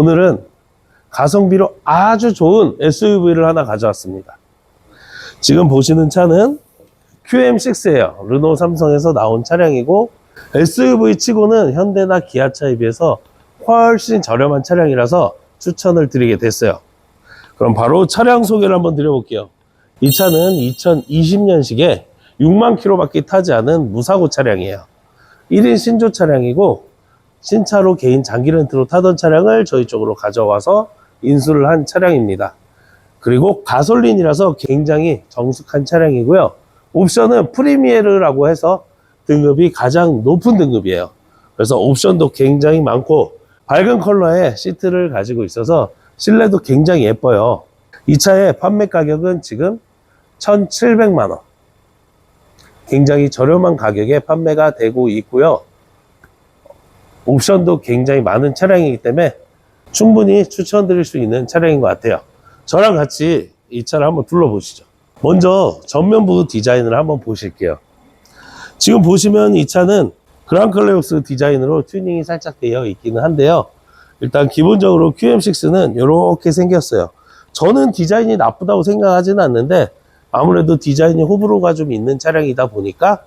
오늘은 가성비로 아주 좋은 SUV를 하나 가져왔습니다. 지금 보시는 차는 QM6예요. 르노 삼성에서 나온 차량이고 SUV 치고는 현대나 기아차에 비해서 훨씬 저렴한 차량이라서 추천을 드리게 됐어요. 그럼 바로 차량 소개를 한번 드려볼게요. 이 차는 2020년식에 6만 킬로밖에 타지 않은 무사고 차량이에요. 1인 신조 차량이고 신차로 개인 장기 렌트로 타던 차량을 저희 쪽으로 가져와서 인수를 한 차량입니다. 그리고 가솔린이라서 굉장히 정숙한 차량이고요. 옵션은 프리미에르라고 해서 등급이 가장 높은 등급이에요. 그래서 옵션도 굉장히 많고 밝은 컬러의 시트를 가지고 있어서 실내도 굉장히 예뻐요. 이 차의 판매 가격은 지금 1,700만 원. 굉장히 저렴한 가격에 판매가 되고 있고요. 옵션도 굉장히 많은 차량이기 때문에 충분히 추천드릴 수 있는 차량인 것 같아요. 저랑 같이 이 차를 한번 둘러보시죠. 먼저 전면부 디자인을 한번 보실게요. 지금 보시면 이 차는 그랑클레오스 디자인으로 튜닝이 살짝 되어 있기는 한데요. 일단 기본적으로 QM6는 이렇게 생겼어요. 저는 디자인이 나쁘다고 생각하지는 않는데 아무래도 디자인이 호불호가 좀 있는 차량이다 보니까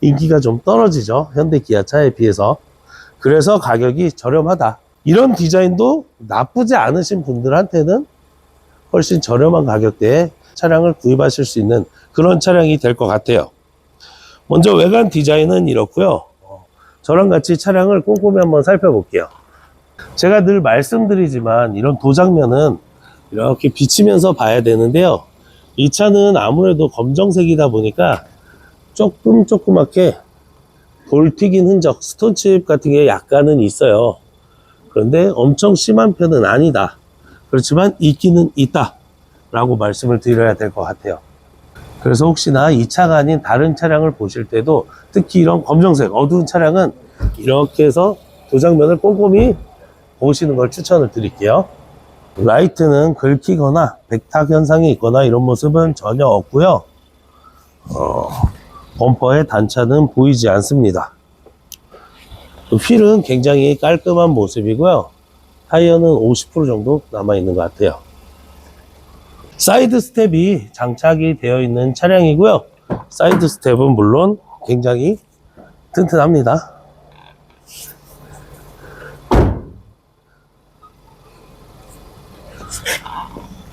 인기가 좀 떨어지죠. 현대 기아차에 비해서. 그래서 가격이 저렴하다. 이런 디자인도 나쁘지 않으신 분들한테는 훨씬 저렴한 가격대에 차량을 구입하실 수 있는 그런 차량이 될 것 같아요. 먼저 외관 디자인은 이렇고요. 저랑 같이 차량을 꼼꼼히 한번 살펴볼게요. 제가 늘 말씀드리지만 이런 도장면은 이렇게 비치면서 봐야 되는데요. 이 차는 아무래도 검정색이다 보니까 조그맣게 돌 튀긴 흔적, 스톤칩 같은 게 약간은 있어요. 그런데 엄청 심한 편은 아니다. 그렇지만 있기는 있다 라고 말씀을 드려야 될 것 같아요. 그래서 혹시나 이 차가 아닌 다른 차량을 보실 때도 특히 이런 검정색 어두운 차량은 이렇게 해서 도장면을 꼼꼼히 보시는 걸 추천을 드릴게요. 라이트는 긁히거나 백탁 현상이 있거나 이런 모습은 전혀 없고요. 범퍼의 단차는 보이지 않습니다. 휠은 굉장히 깔끔한 모습이고요. 타이어는 50% 정도 남아있는 것 같아요. 사이드 스텝이 장착이 되어 있는 차량이고요. 사이드 스텝은 물론 굉장히 튼튼합니다.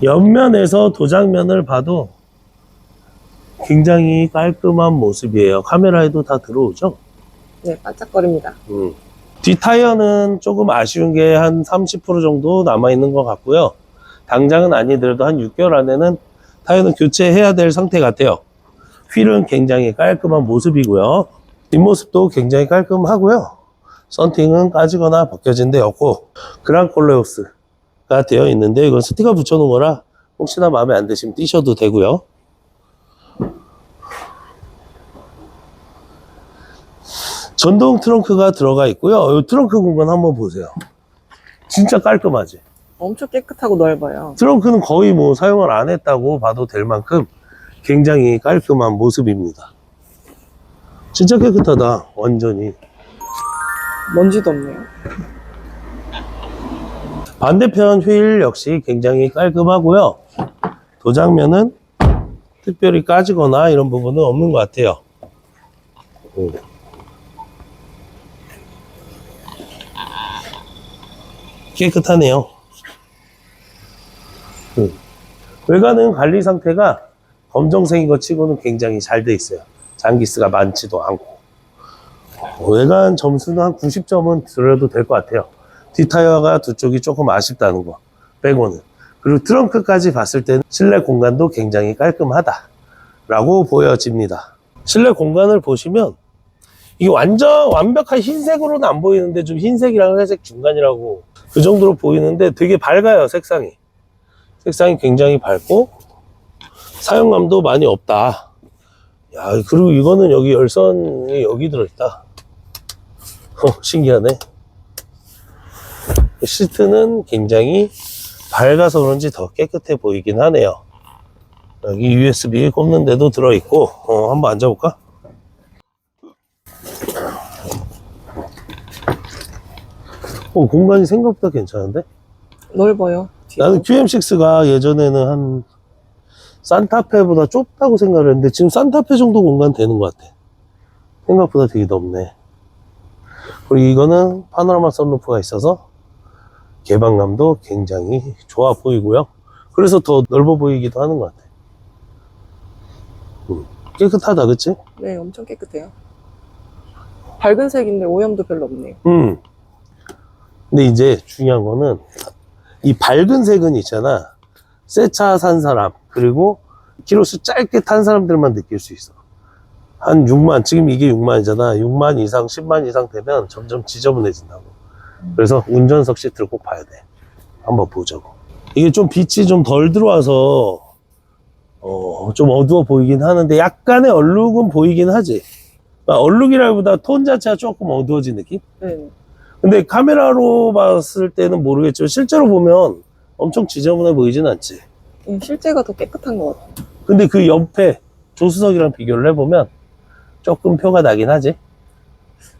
옆면에서 도장면을 봐도 굉장히 깔끔한 모습이에요. 카메라에도 다 들어오죠? 네, 반짝거립니다. 뒷타이어는 조금 아쉬운 게 한 30% 정도 남아있는 것 같고요. 당장은 아니더라도 한 6개월 안에는 타이어는 교체해야 될 상태 같아요. 휠은 굉장히 깔끔한 모습이고요. 뒷모습도 굉장히 깔끔하고요. 썬팅은 까지거나 벗겨진 데 없고 그랑콜레오스가 되어 있는데 이건 스티커 붙여놓은 거라 혹시나 마음에 안 드시면 띄셔도 되고요. 전동 트렁크가 들어가 있고요. 이 트렁크 공간 한번 보세요. 진짜 깔끔하지? 엄청 깨끗하고 넓어요. 트렁크는 거의 뭐 사용을 안 했다고 봐도 될 만큼 굉장히 깔끔한 모습입니다. 진짜 깨끗하다. 완전히. 먼지도 없네요. 반대편 휠 역시 굉장히 깔끔하고요. 도장면은 특별히 까지거나 이런 부분은 없는 것 같아요. 깨끗하네요. 외관은 관리 상태가 검정색인 것 치고는 굉장히 잘 돼 있어요. 장기스가 많지도 않고. 외관 점수는 한 90점은 드려도 될 것 같아요. 뒷타이어가 두 쪽이 조금 아쉽다는 거 빼고는. 그리고 트렁크까지 봤을 때는 실내 공간도 굉장히 깔끔하다 라고 보여집니다. 실내 공간을 보시면 이게 완전 완벽한 흰색으로는 안 보이는데 좀 흰색이랑 회색 중간이라고 그 정도로 보이는데 되게 밝아요. 색상이 굉장히 밝고 사용감도 많이 없다. 야, 그리고 이거는 여기 열선이 여기 들어있다. 신기하네. 시트는 굉장히 밝아서 그런지 더 깨끗해 보이긴 하네요. 여기 USB 꼽는 데도 들어있고 한번 앉아볼까? 공간이 생각보다 괜찮은데? 넓어요. 뒤로. 나는 QM6가 예전에는 한 산타페보다 좁다고 생각을 했는데 지금 산타페 정도 공간 되는 것 같아. 생각보다 되게 넓네. 그리고 이거는 파노라마 선루프가 있어서 개방감도 굉장히 좋아 보이고요. 그래서 더 넓어 보이기도 하는 것 같아. 깨끗하다, 그치? 네, 엄청 깨끗해요. 밝은 색인데 오염도 별로 없네요. 근데 이제 중요한 거는 이 밝은 색은 있잖아. 새 차 산 사람, 그리고 키로수 짧게 탄 사람들만 느낄 수 있어. 한 6만, 지금 이게 6만이잖아. 6만 이상, 10만 이상 되면 점점 지저분해진다고. 그래서 운전석 시트를 꼭 봐야 돼. 한번 보자고. 이게 좀 빛이 좀 덜 들어와서 좀 어두워 보이긴 하는데 약간의 얼룩은 보이긴 하지. 그러니까 얼룩이라기보다 톤 자체가 조금 어두워진 느낌? 네. 근데 카메라로 봤을 때는 모르겠지만 실제로 보면 엄청 지저분해 보이진 않지. 실제가 더 깨끗한 것 같아요. 근데 그 옆에 조수석이랑 비교를 해보면 조금 표가 나긴 하지.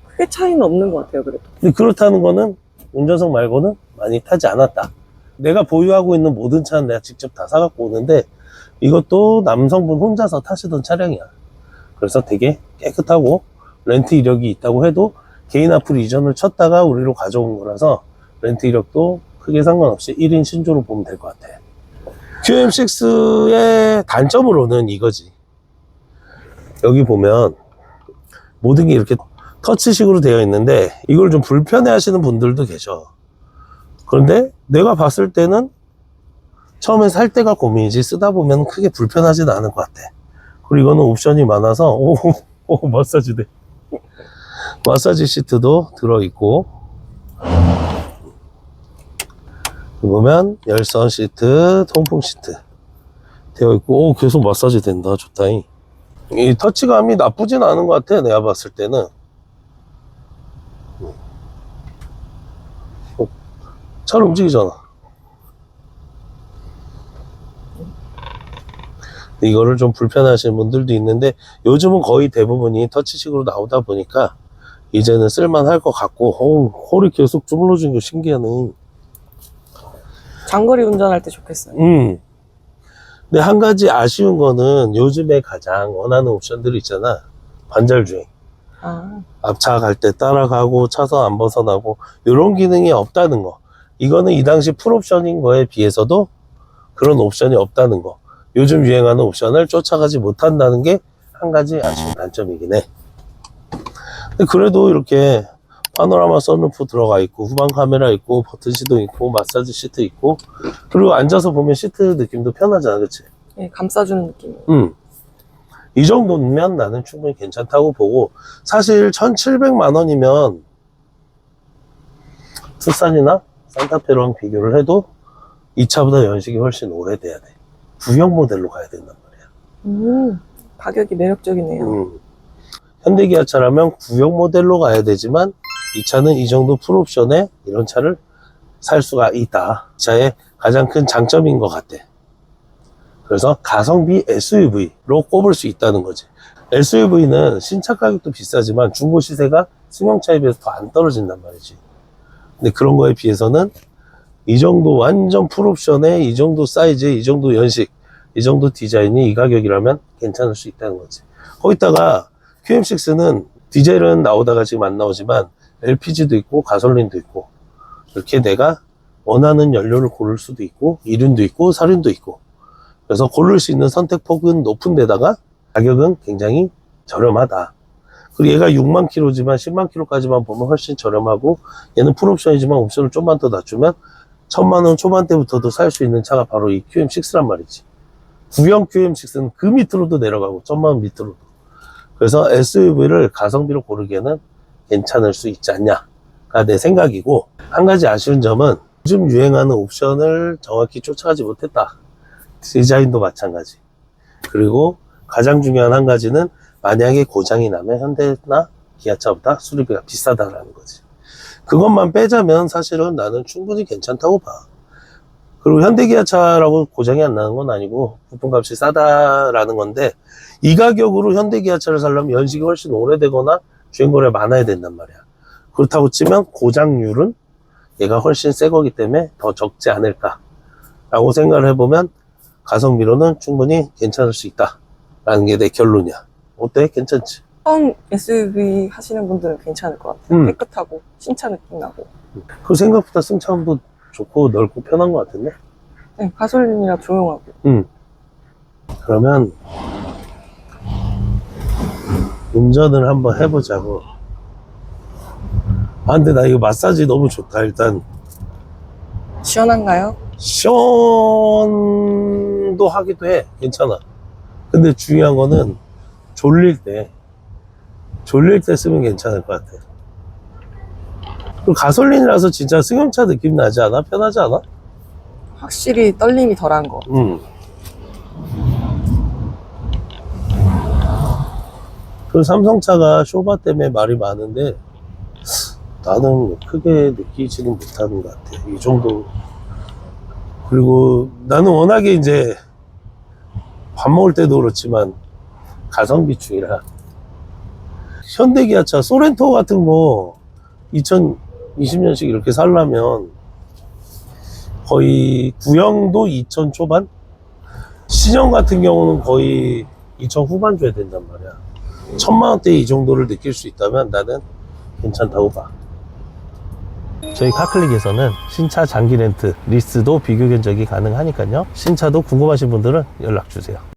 크게 차이는 없는 것 같아요, 그래도. 근데 그렇다는 거는 운전석 말고는 많이 타지 않았다. 내가 보유하고 있는 모든 차는 내가 직접 다 사갖고 오는데 이것도 남성분 혼자서 타시던 차량이야. 그래서 되게 깨끗하고 렌트 이력이 있다고 해도 개인 앞으로 이전을 쳤다가 우리로 가져온 거라서 렌트 이력도 크게 상관없이 1인 신조로 보면 될 것 같아. QM6의 단점으로는 이거지. 여기 보면 모든 게 이렇게 터치식으로 되어 있는데 이걸 좀 불편해 하시는 분들도 계셔. 그런데 내가 봤을 때는 처음에 살 때가 고민이지 쓰다 보면 크게 불편하지는 않을 것 같아. 그리고 이거는 옵션이 많아서 오 마사지 돼. 마사지 시트도 들어있고 보면 열선 시트, 통풍 시트 되어 있고 오 계속 마사지 된다. 좋다잉. 이 터치감이 나쁘진 않은 것 같아. 내가 봤을 때는 잘 움직이잖아. 이거를 좀 불편하시는 분들도 있는데 요즘은 거의 대부분이 터치식으로 나오다 보니까 이제는 쓸만할 것 같고 홀이 계속 주물러진 거 신기하네. 장거리 운전할 때 좋겠어요. 근데 한 가지 아쉬운 거는 요즘에 가장 원하는 옵션들이 있잖아. 반절주행. 앞차 갈 때 따라가고 차선 안 벗어나고 이런 기능이 없다는 거. 이거는 이 당시 풀옵션인 거에 비해서도 그런 옵션이 없다는 거. 요즘 유행하는 옵션을 쫓아가지 못한다는 게 한 가지 아쉬운 단점이긴 해. 근데 그래도 이렇게 파노라마 선루프 들어가 있고 후방 카메라 있고 버튼 시동 있고 마사지 시트 있고 그리고 앉아서 보면 시트 느낌도 편하잖아, 그치? 네, 감싸주는 느낌이에요. 이 정도면 나는 충분히 괜찮다고 보고 사실 1,700만 원이면 투싼이나 산타페랑 비교를 해도 이 차보다 연식이 훨씬 오래돼야 돼. 구형 모델로 가야 된단 말이야. 가격이 매력적이네요. 현대기아차라면 구형 모델로 가야 되지만 이 차는 이 정도 풀옵션에 이런 차를 살 수가 있다. 이 차의 가장 큰 장점인 것 같아. 그래서 가성비 SUV로 꼽을 수 있다는 거지. SUV는 신차 가격도 비싸지만 중고 시세가 승용차에 비해서 더 안 떨어진단 말이지. 근데 그런 거에 비해서는 이 정도 완전 풀옵션에 이 정도 사이즈, 이 정도 연식, 이 정도 디자인이 이 가격이라면 괜찮을 수 있다는 거지. 거기다가 QM6는 디젤은 나오다가 지금 안 나오지만 LPG도 있고 가솔린도 있고 이렇게 내가 원하는 연료를 고를 수도 있고 이륜도 있고 사륜도 있고 그래서 고를 수 있는 선택폭은 높은 데다가 가격은 굉장히 저렴하다. 그리고 얘가 6만 킬로지만 10만 킬로까지만 보면 훨씬 저렴하고 얘는 풀옵션이지만 옵션을 좀만 더 낮추면 1,000만 원 초반대부터도 살 수 있는 차가 바로 이 QM6란 말이지. 구형 QM6는 그 밑으로도 내려가고 1,000만 원 밑으로도. 그래서 SUV를 가성비로 고르기에는 괜찮을 수 있지 않냐가 내 생각이고 한 가지 아쉬운 점은 요즘 유행하는 옵션을 정확히 쫓아가지 못했다. 디자인도 마찬가지. 그리고 가장 중요한 한 가지는 만약에 고장이 나면 현대나 기아차보다 수리비가 비싸다라는 거지. 그것만 빼자면 사실은 나는 충분히 괜찮다고 봐. 그리고 현대기아차라고 고장이 안 나는 건 아니고 부품값이 싸다라는 건데 이 가격으로 현대기아차를 사려면 연식이 훨씬 오래되거나 주행거리가 많아야 된단 말이야. 그렇다고 치면 고장률은 얘가 훨씬 새 거기 때문에 더 적지 않을까 라고 생각을 해보면 가성비로는 충분히 괜찮을 수 있다 라는 게 내 결론이야. 어때? 괜찮지? 처음 SUV 하시는 분들은 괜찮을 것 같아요. 음. 깨끗하고 신차 느낌 나고. 그 생각보다 승차감도 좋고 넓고 편한 것 같은데? 네, 가솔린이라 조용하고. 그러면 운전을 한번 해보자고. 아 근데 나 이거 마사지 너무 좋다. 일단 시원한가요? 시원도 하기도 해. 괜찮아. 근데 중요한 거는 졸릴 때 쓰면 괜찮을 것 같아. 그리고 가솔린이라서 진짜 승용차 느낌 나지 않아? 편하지 않아? 확실히 떨림이 덜한 거. 그 삼성차가 쇼바 때문에 말이 많은데 나는 크게 느끼지는 못하는 것 같아. 이 정도. 그리고 나는 워낙에 이제 밥 먹을 때도 그렇지만 가성비충이라 현대기아차 소렌토 같은 거 2020년식 이렇게 살려면 거의 구형도 2000 초반? 신형 같은 경우는 거의 2000 후반 줘야 된단 말이야. 1000만원대 이 정도를 느낄 수 있다면 나는 괜찮다고 봐. 저희 카클릭에서는 신차 장기 렌트, 리스도 비교 견적이 가능하니까요. 신차도 궁금하신 분들은 연락 주세요.